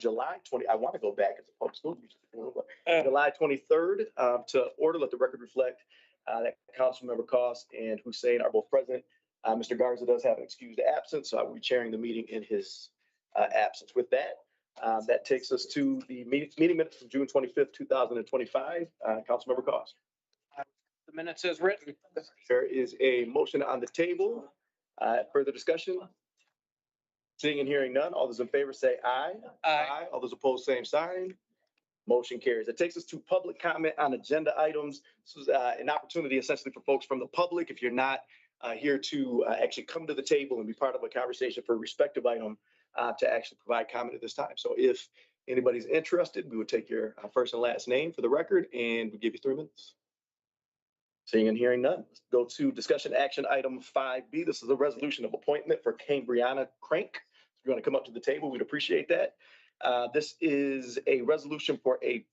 July 20, I want to go back as a public school teacher. July 23rd, to order, let the record reflect that Councilmember Cost and Hussein are both present. Mr. Garza does have an excused absence, so I will be chairing the meeting in his absence. With that, that takes us to the meeting minutes from June 25th, 2025. Councilmember Cost. The minutes as written. There is a motion on the table. Further discussion? Seeing and hearing none, all those in favor say aye. Aye. All those opposed, same sign. Motion carries. It takes us to public comment on agenda items. This is an opportunity essentially for folks from the public, if you're not here to actually come to the table and be part of a conversation for a respective item, to actually provide comment at this time. So if anybody's interested, we would take your first and last name for the record, and we give you 3 minutes. Seeing and hearing none, let's go to discussion action item 5B. This is a resolution of appointment for Cambriana Crank. If you want to come up to the table, we'd appreciate that. This is a resolution for a,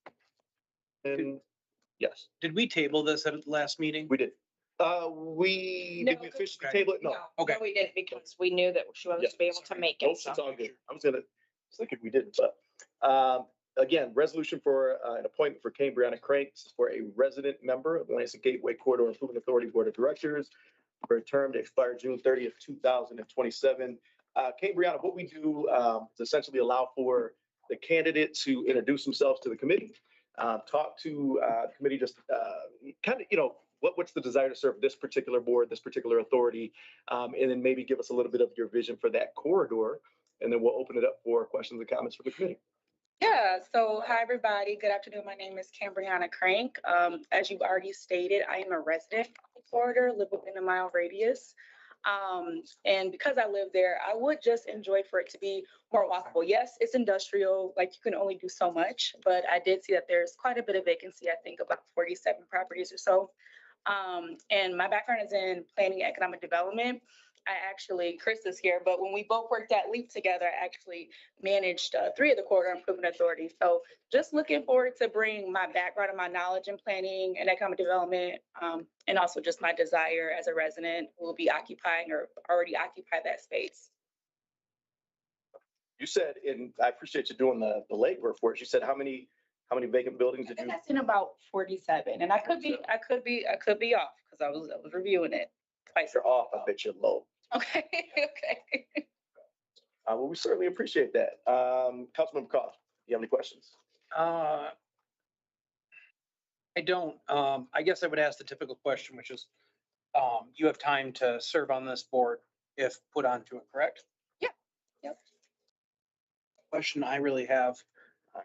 yes, Did we table this at the last meeting? we did. Did we officially table it? No. Okay. No, we didn't, because we knew that she wasn't to be able to make Nope, it. So it's all good. I was thinking we didn't, but again, resolution for an appointment for Cambriana Crank. This is for a resident member of the Lansing Gateway Corridor Improvement Authority Board of Directors for a term to expire June 30th, 2027. Cambriana, what we do is essentially allow for the candidate to introduce themselves to the committee, talk to the committee, just kind of, what's the desire to serve this particular board, this particular authority, and then maybe give us a little bit of your vision for that corridor, and then we'll open it up for questions and comments from the committee. Yeah, so hi, everybody. Good afternoon. My name is Cambriana Crank. As you've already stated, I am a resident of Florida, live within a mile radius. And because I live there, I would just enjoy for it to be more walkable. Yes, it's industrial, like you can only do so much, but I did see that there's quite a bit of vacancy, I think about 47 properties or so. And my background is in planning and economic development. Chris is here, but when we both worked at LEAP together, I actually managed 3 of the corridor improvement authorities. So just looking forward to bring my background and my knowledge in planning and economic development, and also just my desire as a resident who will be occupying or already occupy that space. You said, and I appreciate you doing the legwork for it. You said how many vacant buildings did you? That's in about 47, and I could be off because I was reviewing it twice. You're off. I bet you're low. Okay. Okay. Well, we certainly appreciate that. Councilmember Cost, you have any questions? I don't. I guess I would ask the typical question, which is, you have time to serve on this board if put onto it, correct? Yeah. Yep. Question I really have.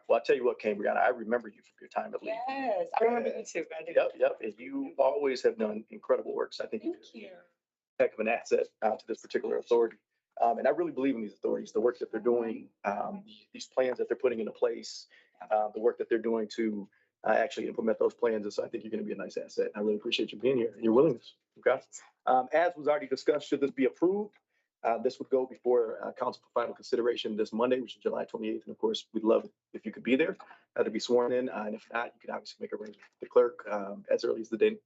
Well, I'll tell you what, Cambriana, I remember you from your time at LEAP. Yes, I remember you too. I do. Yep. And you always have done incredible work. So I think Thank you're you. a heck of an asset to this particular authority. And I really believe in these authorities, the work that they're doing, these plans that they're putting into place, the work that they're doing to actually implement those plans. And so I think you're going to be a nice asset. I really appreciate you being here and your willingness. Okay. As was already discussed, should this be approved, this would go before council for final consideration this Monday, which is July 28th. And of course, we'd love if you could be there to be sworn in. And if not, you can obviously make arrangements with the clerk as early as the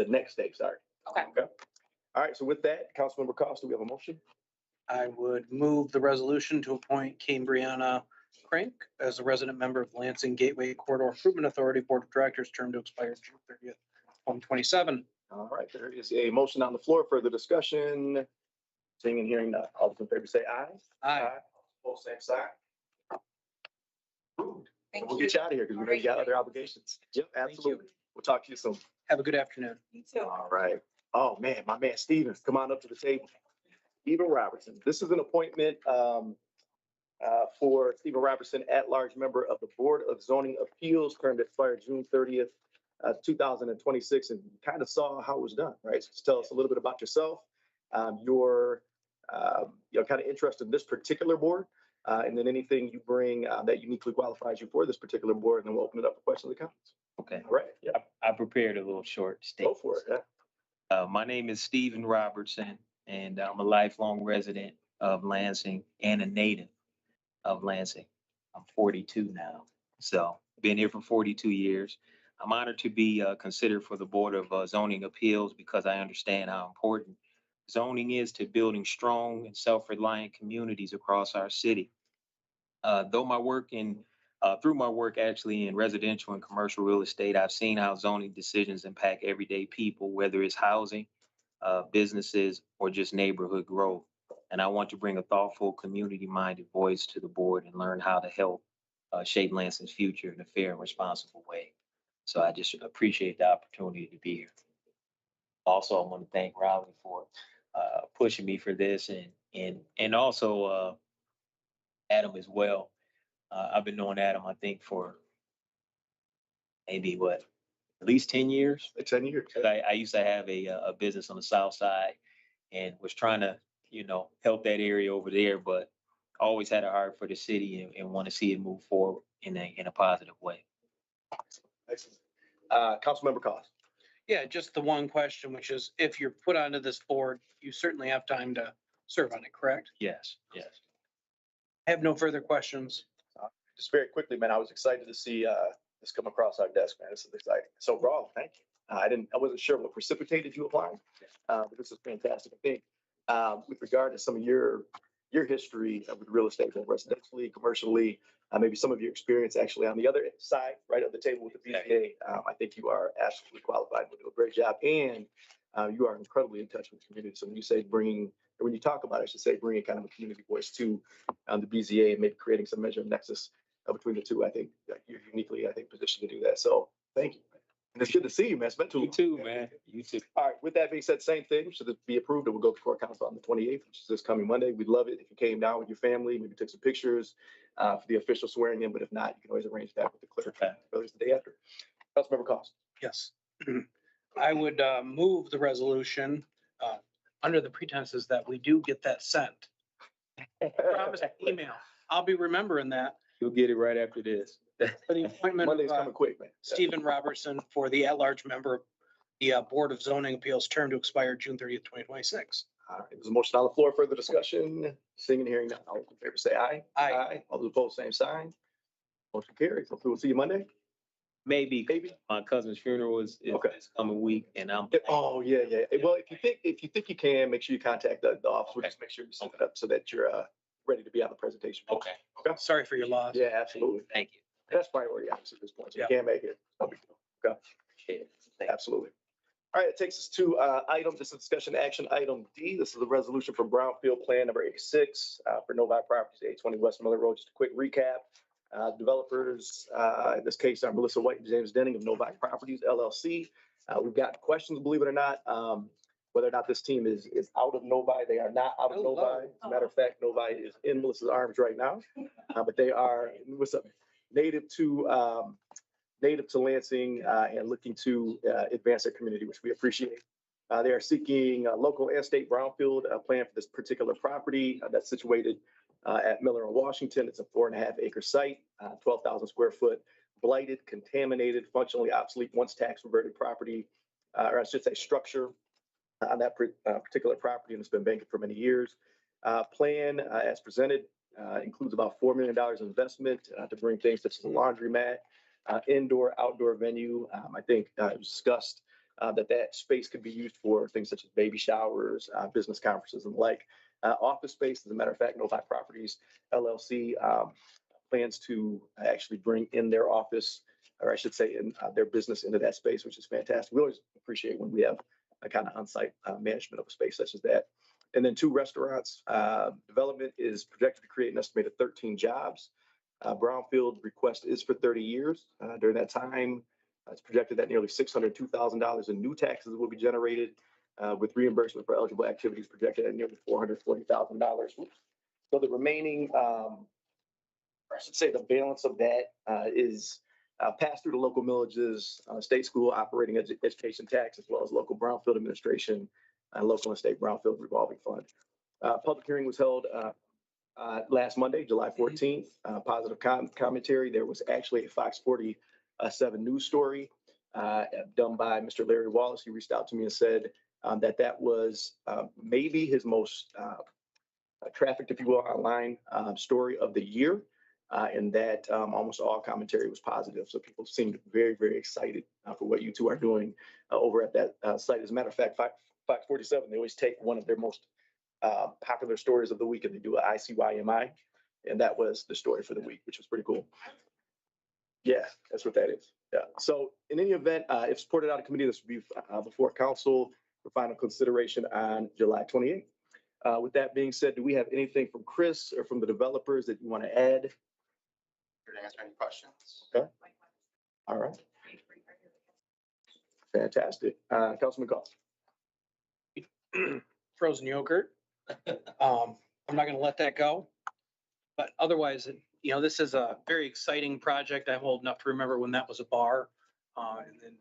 next day. Sorry. Okay. All right. So with that, Councilmember Cost, do we have a motion? I would move the resolution to appoint Cambriana Crank as a resident member of Lansing Gateway Corridor Improvement Authority Board of Directors, term to expire June 30th, 2027. All right. There is a motion on the floor. Further discussion. Seeing and hearing none. All those in favor say aye. Aye. Both same side. Approved. Thank We'll you. get you out of here because we know you got other obligations. Yep, absolutely. We'll talk to you soon. Have a good afternoon. You too. All right. Oh, man, my man Stevens, come on up to the table. Stephen Robertson. This is an appointment for Stephen Robertson, at-large member of the Board of Zoning Appeals, term that expired June 30th, 2026, and kind of saw how it was done, right? So just tell us a little bit about yourself, your kind of interest in this particular board, and then anything you bring that uniquely qualifies you for this particular board, and then we'll open it up for questions and comments. Okay. All right. Yeah. I prepared a little short Go statement. for it. Yeah. My name is Stephen Robertson, and I'm a lifelong resident of Lansing and a native of Lansing. I'm 42 now, so been here for 42 years. I'm honored to be considered for the Board of Zoning Appeals because I understand how important zoning is to building strong and self-reliant communities across our city. Though my work through my work actually in residential and commercial real estate, I've seen how zoning decisions impact everyday people, whether it's housing, businesses, or just neighborhood growth. And I want to bring a thoughtful, community-minded voice to the board and learn how to help shape Lansing's future in a fair and responsible way. So I just appreciate the opportunity to be here. Also, I want to thank Rowley for pushing me for this and also Adam as well. I've been knowing Adam, I think, for maybe at least 10 years. Like 10 years. 'Cause I used to have a business on the south side and was trying to, help that area over there, but always had a heart for the city and want to see it move forward in a positive way. Excellent. Councilmember Cost. Yeah, just the one question, which is if you're put onto this board, you certainly have time to serve on it, correct? Yes, yes. I have no further questions. Just very quickly, man, I was excited to see this come across our desk, man. This is exciting. So, Raul, thank you. I wasn't sure what precipitated you applying, but this is fantastic. I think with regard to some of your history with real estate, both residentially, commercially, maybe some of your experience actually on the other side, right of the table with the BZA, I think you are absolutely qualified to do a great job, and you are incredibly in touch with the community. So when you say when you talk about it, I should say bringing kind of a community voice to the BZA and maybe creating some measure of nexus between the two, I think you're uniquely, positioned to do that. So thank you. And it's good to see you, man. It's been too You long. too, man. You too. All right. With that being said, same thing. Should it be approved, it will go before council on the 28th, which is this coming Monday. We'd love it if you came down with your family, maybe took some pictures for the official swearing in. But if not, you can always arrange that with the clerk. Okay. Whether it's the day after. Councilmember Cost. Yes. I would move the resolution under the pretenses that we do get that sent. Promise email. I'll be remembering that You'll get it right after this. for the appointment Monday's of coming quick, man. Stephen Robertson for the at-large member of the Board of Zoning Appeals, term to expire June 30th, 2026. All right. There's a motion on the floor. Further discussion. Seeing and hearing none. All those in favor say aye. Aye. All those opposed, same sign. Motion carries. Hopefully we'll see you Monday. Maybe Maybe. my cousin's funeral is Okay. this coming week and I'm. Oh, yeah, yeah. Well, if you think you can, make sure you contact the office. We'll just make sure you set it up so that you're ready to be on the presentation. Okay. Sorry for your loss. Yeah, absolutely. Thank you. That's priority, obviously, at this point. So you Yeah. can't make it. No big deal. Appreciate it. Thank you. Absolutely. All right, it takes us to items. This is discussion action item D. This is a resolution from Brownfield Plan number 86 for Novi Properties, 820 West Miller Road. Just a quick recap. Developers, in this case, are Melissa White and James Denning of Novi Properties LLC. We've got questions, believe it or not, whether or not this team is out of Novi. They are not out of Hello. Novi. As a matter of fact, Novi is in Melissa's arms right now, but they are native to Lansing and looking to advance their community, which we appreciate. They are seeking a local and state brownfield plan for this particular property that's situated at Miller and Washington. It's a 4.5 acre site, 12,000 square foot, blighted, contaminated, functionally obsolete, once tax reverted property, or I should say structure on that particular property, and it's been vacant for many years. Plan as presented includes about $4 million in investment to bring things such as a laundromat, indoor, outdoor venue. I think it was discussed that space could be used for things such as baby showers, business conferences and the like. Office space, as a matter of fact, Novi Properties LLC plans to actually bring in their office, or I should say in their business into that space, which is fantastic. We always appreciate when we have a kind of on-site management of a space such as that. And then 2 restaurants. Development is projected to create an estimated 13 jobs. Brownfield request is for 30 years. During that time, it's projected that nearly $602,000 in new taxes will be generated, with reimbursement for eligible activities projected at nearly $440,000. So the remaining, I should say the balance of that is passed through the local millages, state school operating education tax, as well as local brownfield administration, local and state brownfield revolving fund. Public hearing was held last Monday, July 14th. Positive commentary. There was actually a Fox 47 news story done by Mr. Larry Wallace. He reached out to me and said that was maybe his most trafficked, if you will, online story of the year. And that almost all commentary was positive. So people seemed very, very excited for what you two are doing over at that site. As a matter of fact, Fox 47, they always take one of their most popular stories of the week and they do an ICYMI. And that was the story for the week, which was pretty cool. Yeah, that's what that is. Yeah. So in any event, if supported out of committee, this will be before council for final consideration on July 28th. With that being said, do we have anything from Chris or from the developers that you want to add? Here to answer any questions. Okay. All right. Fantastic. Councilman Cost. Frozen yogurt. I'm not gonna let that go. But otherwise, this is a very exciting project. I'm old enough to remember when that was a bar. And then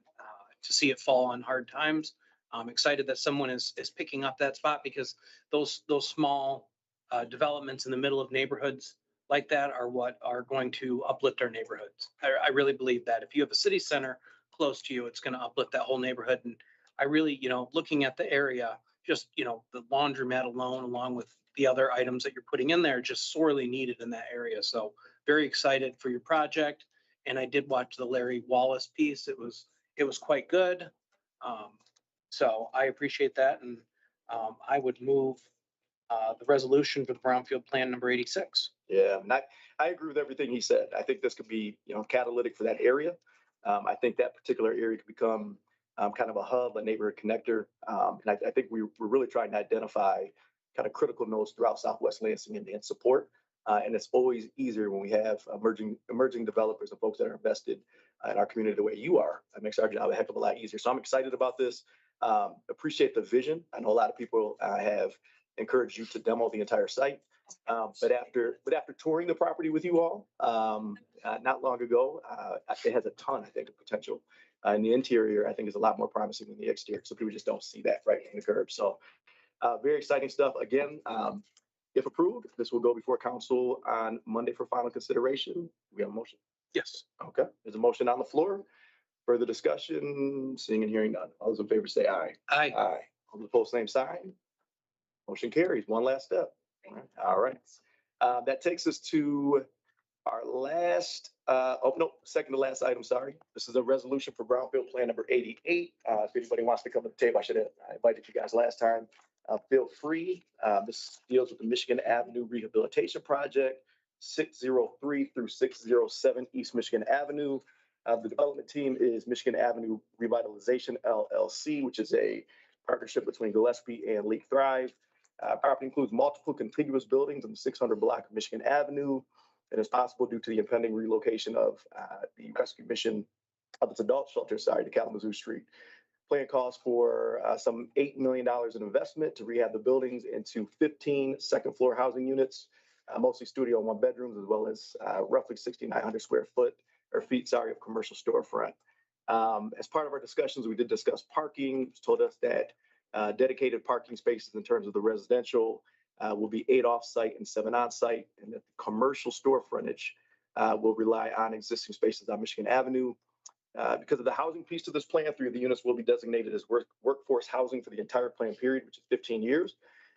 to see it fall on hard times. I'm excited that someone is picking up that spot because those small developments in the middle of neighborhoods like that are what are going to uplift our neighborhoods. I really believe that. If you have a city center close to you, it's gonna uplift that whole neighborhood. And I really, looking at the area, just, the laundromat alone, along with the other items that you're putting in there, just sorely needed in that area. So very excited for your project. And I did watch the Larry Wallace piece. It was quite good. So I appreciate that. And I would move the resolution for the Brownfield Plan number 86. Yeah, and I agree with everything he said. I think this could be, catalytic for that area. I think that particular area could become kind of a hub, a neighborhood connector. And I think we're really trying to identify kind of critical nodes throughout Southwest Lansing and support. And it's always easier when we have emerging developers and folks that are invested in our community the way you are. It makes our job a heck of a lot easier. So I'm excited about this. Appreciate the vision. I know a lot of people have encouraged you to demo the entire site. But after touring the property with you all not long ago, it has a ton, I think, of potential. And the interior, I think, is a lot more promising than the exterior. So people just don't see that right from the curb. So very exciting stuff. Again, if approved, this will go before council on Monday for final consideration. We have a motion. Yes. Okay. There's a motion on the floor. Further discussion, seeing and hearing none. All those in favor say aye. Aye. Aye. All those opposed, same sign. Motion carries. One last step. All right. That takes us to our last, second to last item, sorry. This is a resolution for Brownfield Plan number 88. If anybody wants to come to the table, I invited you guys last time. Feel free. This deals with the Michigan Avenue Rehabilitation Project, 603 through 607 East Michigan Avenue. The development team is Michigan Avenue Revitalization LLC, which is a partnership between Gillespie and Leap Thrive. Property includes multiple contiguous buildings on the 600 block of Michigan Avenue. It is possible due to the impending relocation of the rescue mission of its adult shelter, to Kalamazoo Street. Plan calls for some $8 million in investment to rehab the buildings into 15 second floor housing units, mostly studio and one bedrooms, as well as roughly 6,900 feet of commercial storefront. As part of our discussions, we did discuss parking. It was told us that dedicated parking spaces in terms of the residential will be 8 off-site and 7 on-site, and that the commercial store frontage will rely on existing spaces on Michigan Avenue. Because of the housing piece to this plan, 3 of the units will be designated as workforce housing for the entire plan period, which is 15 years.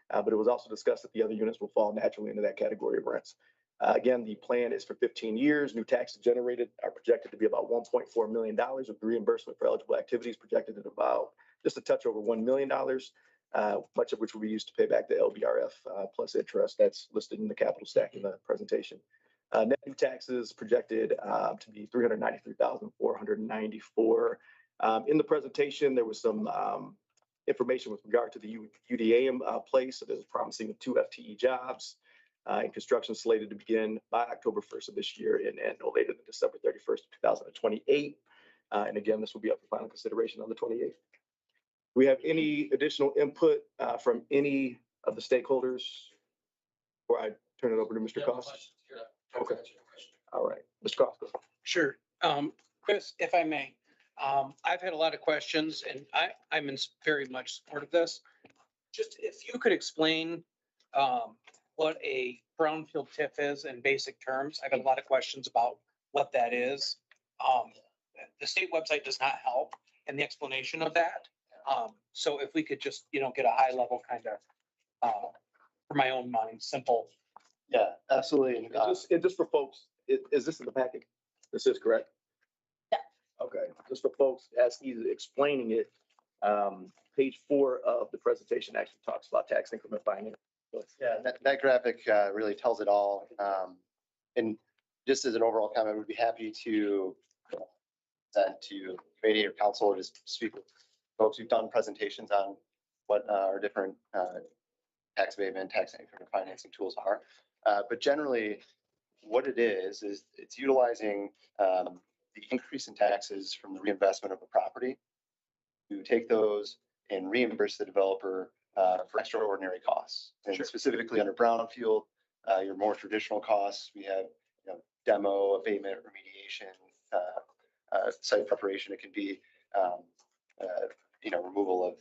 But it was also discussed that the other units will fall naturally into that category of rents. Again, the plan is for 15 years. New taxes generated are projected to be about $1.4 million, with reimbursement for eligible activities projected at about just a touch over $1 million, much of which will be used to pay back the LBRF plus interest that's listed in the capital stack in the presentation. Net new taxes projected to be $393,494. In the presentation, there was some information with regard to the UDA place. So there's promising 2 FTE jobs and construction slated to begin by October 1st of this year and no later than December 31st, 2028. And again, this will be up for final consideration on the 28th. We have any additional input from any of the stakeholders before I turn it over to Mr. Cost? Okay. All right, Mr. Cost. Sure. Chris, if I may, I've had a lot of questions and I'm in very much support of this. Just if you could explain what a brownfield TIF is in basic terms. I've got a lot of questions about what that is. The state website does not help in the explanation of that. So if we could just, get a high level kind of, for my own mind, simple. Yeah, absolutely. And just for folks, is this in the packet? This is correct? Yeah. Okay, just for folks, as he's explaining it, page 4 of the presentation actually talks about tax increment Yeah, that graphic really tells it all. And just as an overall comment, we'd be happy to send to committee or council, or just speak with folks who've done presentations on what our different tax abatement, tax increment financing tools are. But generally, what it is it's utilizing the increase in taxes from the reinvestment of a property to take those and reimburse the developer for extraordinary costs. And specifically under brownfield, your more traditional costs, we have, demo, abatement, remediation, site preparation. It can be, removal of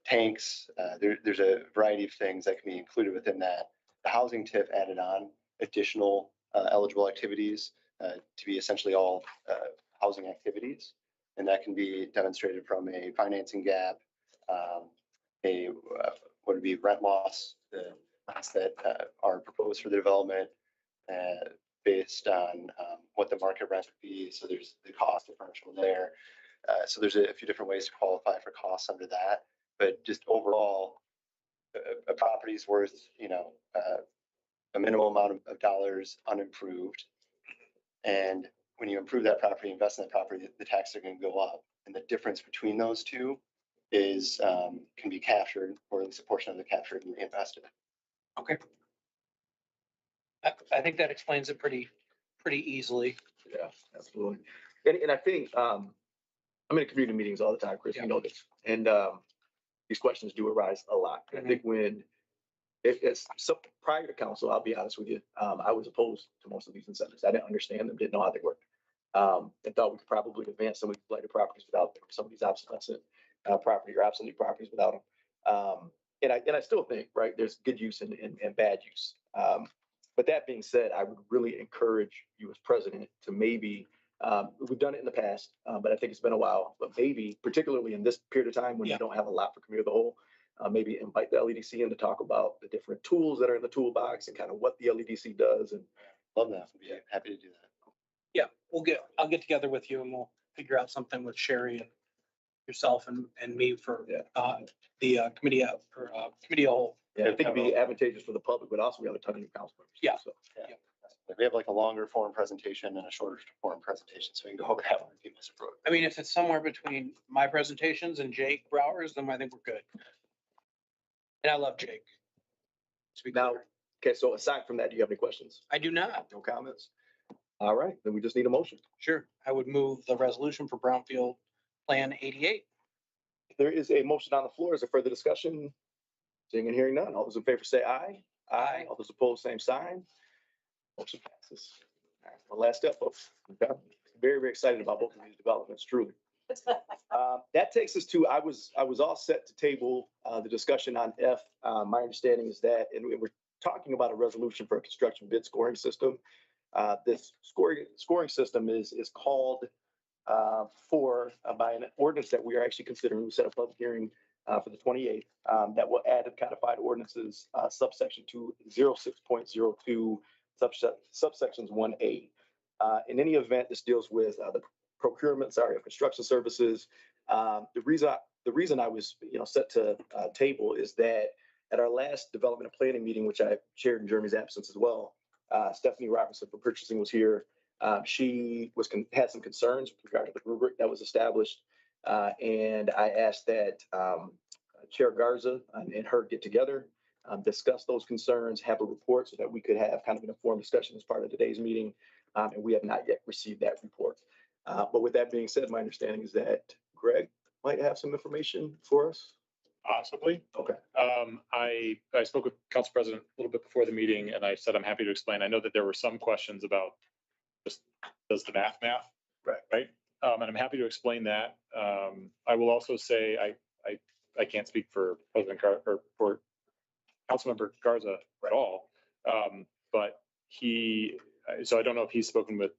tanks. There's a variety of things that can be included within that. The housing TIF added on additional eligible activities to be essentially all housing activities. And that can be demonstrated from a financing gap, what would be rent loss, the lots that are proposed for the development based on what the market rent would be. So there's the cost differential there. So there's a few different ways to qualify for costs under that. But just overall, a property is worth, a minimal amount of dollars unimproved. And when you improve that property, invest in that property, the taxes are going to go up. And the difference between those two is can be captured, or at least a portion of the captured and reinvested. Okay. I think that explains it pretty easily. Yeah, absolutely. And I think, I'm in community meetings all the time, Chris, you know this, and these questions do arise a lot. I think when it's so prior to council, I'll be honest with you, I was opposed to most of these incentives. I didn't understand them, didn't know how they worked. And thought we could probably advance some of these blighted properties without them, some of these obsolescent property or obsolete properties without them. And I still think, right, there's good use and bad use. But that being said, I would really encourage you as president to maybe, we've done it in the past, but I think it's been a while, but maybe particularly in this period of time when you don't have a lot for community of the whole, maybe invite the LEDC in to talk about the different tools that are in the toolbox and kind of what the LEDC does. And love that. I'd be happy to do that. Yeah, I'll get together with you and we'll figure out something with Sherry and yourself and me for the committee for committee of whole. I think it'd be advantageous for the public, but also we have a ton of new council members. Yeah. So. Yeah. We have like a longer form presentation and a shorter form presentation, so we can go over that one if you miss a road. I mean, if it's somewhere between my presentations and Jake Brower's, then I think we're good. And I love Jake. Now, okay, so aside from that, do you have any questions? I do not. No comments? All right, then we just need a motion. Sure. I would move the resolution for Brownfield Plan 88. There is a motion on the floor. Is there further discussion? Seeing and hearing none. All those in favor say aye. Aye. All those opposed, same sign. Motion passes. All right, one last step, folks. Okay. Very, very excited about both of these developments, truly. That takes us to, I was all set to table the discussion on F. My understanding is that, and we're talking about a resolution for a construction bid scoring system. This scoring system is called for by an ordinance that we are actually considering. We set a public hearing for the 28th that will add codified ordinances subsection 206.02 subsections 1A. In any event, this deals with the procurement, of construction services. The reason I was set to table is that at our last development and planning meeting, which I chaired in Jeremy's absence as well, Stephanie Robinson from purchasing was here. She had some concerns with regard to the rubric that was established. And I asked that Chair Garza and her get together, discuss those concerns, have a report so that we could have kind of an informed discussion as part of today's meeting. And we have not yet received that report. But with that being said, my understanding is that Greg might have some information for us. Possibly. Okay. I spoke with Council President a little bit before the meeting and I said, I'm happy to explain. I know that there were some questions about just does the math. Right. And I'm happy to explain that. I will also say, I can't speak for President or for Councilmember Garza at all. But so I don't know if he's spoken with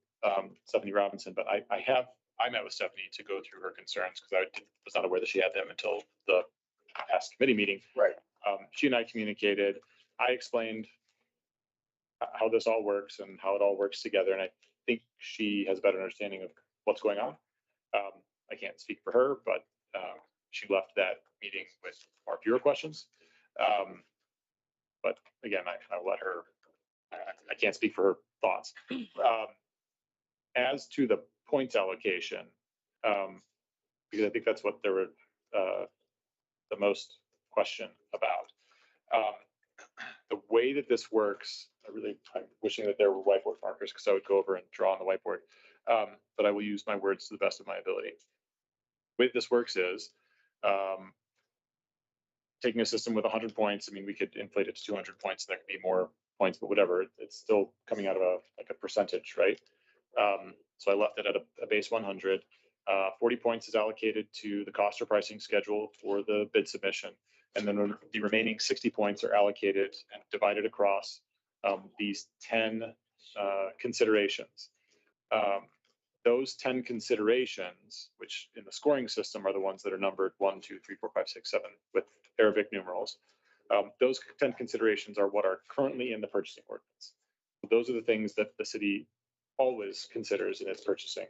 Stephanie Robinson, but I met with Stephanie to go through her concerns because I was not aware that she had them until the past committee meeting. Right. She and I communicated. I explained how this all works and how it all works together. And I think she has a better understanding of what's going on. I can't speak for her, but she left that meeting with fewer questions. but again, I'll let her, I can't speak for her thoughts. As to the points allocation, because I think that's what there were the most question about. The way that this works, I'm wishing that there were whiteboard markers because I would go over and draw on the whiteboard. But I will use my words to the best of my ability. The way that this works is taking a system with 100 points. I mean, we could inflate it to 200 points. And there could be more points, but whatever. It's still coming out of a percentage, right? So I left it at a base 100. 40 points is allocated to the cost or pricing schedule for the bid submission. And then the remaining 60 points are allocated and divided across these 10 considerations. Those 10 considerations, which in the scoring system are the ones that are numbered 1, 2, 3, 4, 5, 6, 7 with Arabic numerals. Those 10 considerations are what are currently in the purchasing ordinance. Those are the things that the city always considers in its purchasing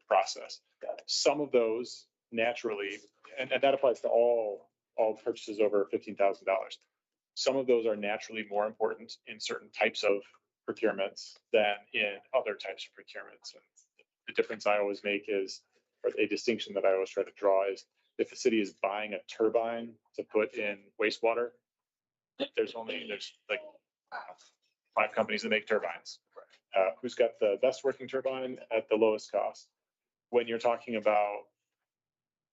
process. Some of those naturally, and that applies to all purchases over $15,000. Some of those are naturally more important in certain types of procurements than in other types of procurements. And the difference I always make is, or a distinction that I always try to draw is, if the city is buying a turbine to put in wastewater, there's like 5 companies that make turbines. Who's got the best working turbine at the lowest cost? When you're talking about,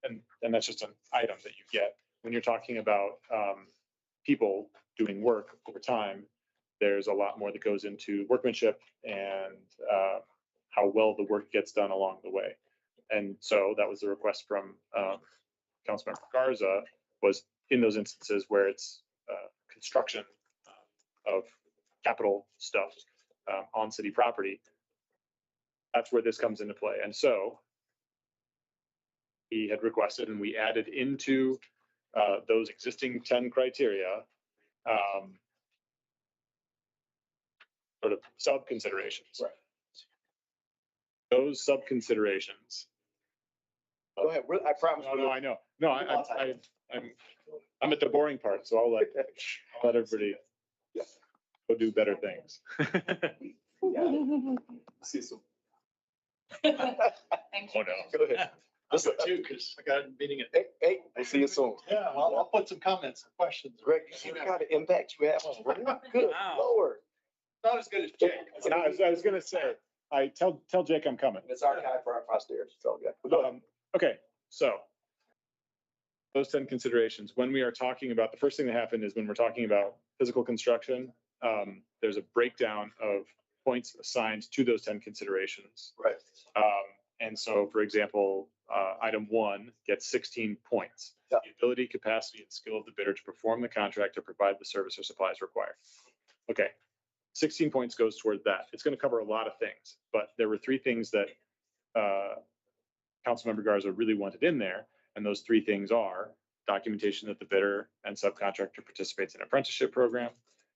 and that's just an item that you get, when you're talking about people doing work over time, there's a lot more that goes into workmanship and how well the work gets done along the way. And so that was the request from Councilmember Garza, was in those instances where it's construction of capital stuff on city property, that's where this comes into play. And so he had requested, and we added into those existing 10 criteria sort of sub considerations. Right. Those sub considerations. Go ahead. I promise. No, I know. No, I'm at the boring part, so I'll let everybody go do better things. See some. Thank Oh, you. no. Go ahead. I'll go too, because I got a meeting at. Hey, we'll see you soon. Yeah, I'll put some comments and questions. Greg, you see the kind of impact you have on Greg? Good Wow. Lord. Not as good as Jake. I was gonna say, I tell Jake I'm coming. It's archived for our posterity. So, yeah. Go ahead. Okay, so those 10 considerations, when we are talking about, the first thing that happened is when we're talking about physical construction, there's a breakdown of points assigned to those 10 considerations. Right. And so, for example, item 1 gets 16 points. Yeah. The ability, capacity, and skill of the bidder to perform the contract or provide the service or supplies required. Okay, 16 points goes toward that. It's going to cover a lot of things, but there were 3 things that Councilmember Garza really wanted in there. And those 3 things are documentation that the bidder and subcontractor participates in an apprenticeship program.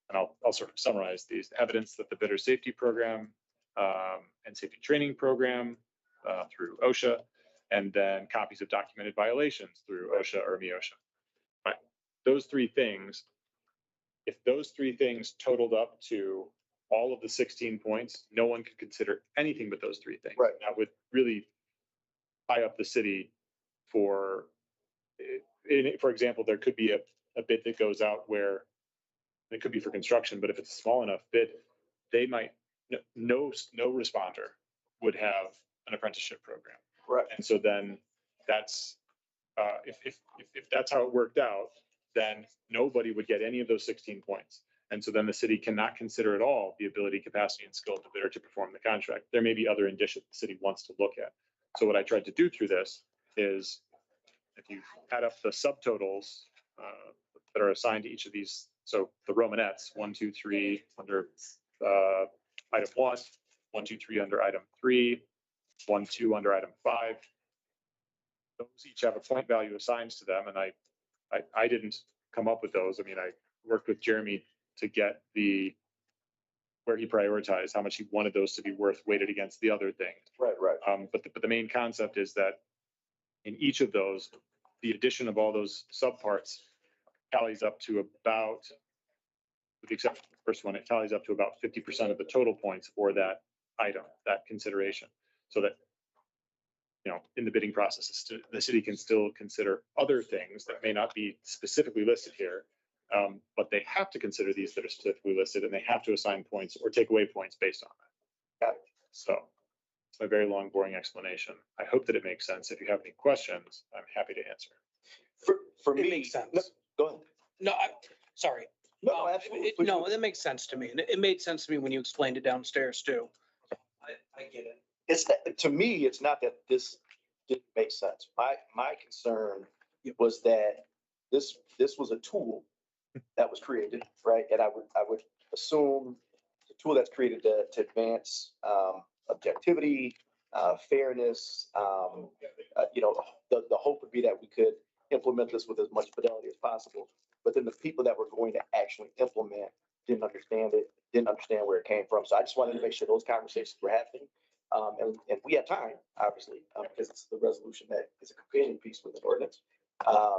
And I'll sort of summarize these: evidence that the bidder safety program and safety training program through OSHA, and then copies of documented violations through OSHA or MIOSHA. Right. Those 3 things, if those 3 things totaled up to all of the 16 points, no one could consider anything but those 3 things. Right. That would really tie up the city for example, there could be a bid that goes out where it could be for construction, but if it's a small enough bid, they might, no responder would have an apprenticeship program. Right. And so then that's, if that's how it worked out, then nobody would get any of those 16 points. And so then the city cannot consider at all the ability, capacity, and skill of the bidder to perform the contract. There may be other indicia the city wants to look at. So what I tried to do through this is, if you add up the subtotals that are assigned to each of these, so the Romanettes, 1, 2, 3 under item 1, 1, 2, 3 under item 3, 1, 2 under item 5. Those each have a point value assigned to them, and I didn't come up with those. I mean, I worked with Jeremy to get where he prioritized how much he wanted those to be worth weighted against the other things. Right. But the main concept is that in each of those, the addition of all those subparts tallies up to about with the exception of the first one, it tallies up to about 50% of the total points for that item, that consideration. So that, in the bidding process, the city can still consider other things that may not be specifically listed here. But they have to consider these that are specifically listed, and they have to assign points or take away points based on that. Got it. So it's a very long, boring explanation. I hope that it makes sense. If you have any questions, I'm happy to answer. For It me. makes sense. No, go ahead. No, sorry. No, absolutely. Please No, do. that makes sense to me. And it made sense to me when you explained it downstairs too. I get it. It's, to me, it's not that this didn't make sense. My concern Yep. was that this was a tool that was created, right? And I would assume the tool that's created to advance objectivity, fairness. The hope would be that we could implement this with as much fidelity as possible. But then the people that were going to actually implement didn't understand it, didn't understand where it came from. So I just wanted to make sure those conversations were happening. And we have time, obviously, because it's the resolution that is a companion piece with an ordinance.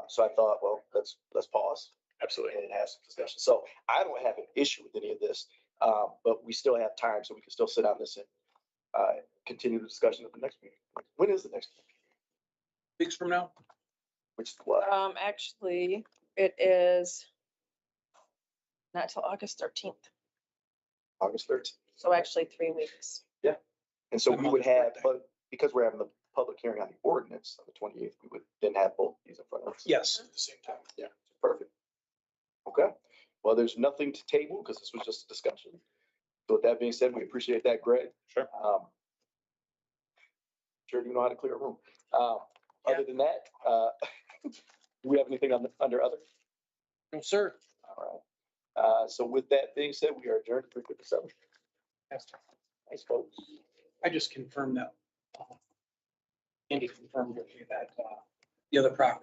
So I thought, well, let's pause Absolutely. and have some discussion. So I don't have an issue with any of this, but we still have time, so we can still sit on this and continue the discussion at the next meeting. When is the next meeting? Weeks from now? Which is what? Actually, it is not till August 13th. August 13th. So actually 3 weeks. And so My we would mother's have, birthday. but because we're having the public hearing on the ordinance on the 28th, we would then have both these in front of us. Yes, at the same time. Yeah, perfect. Okay, well, there's nothing to table because this was just a discussion. So with that being said, we appreciate that, Greg. Sure. Sure you know how to clear a room. Other Yeah. than that, do we have anything under other? No, sir. All right. So with that being said, we are adjourned at 3:57. Thanks, folks. I just confirmed that. Andy confirmed with me that the other property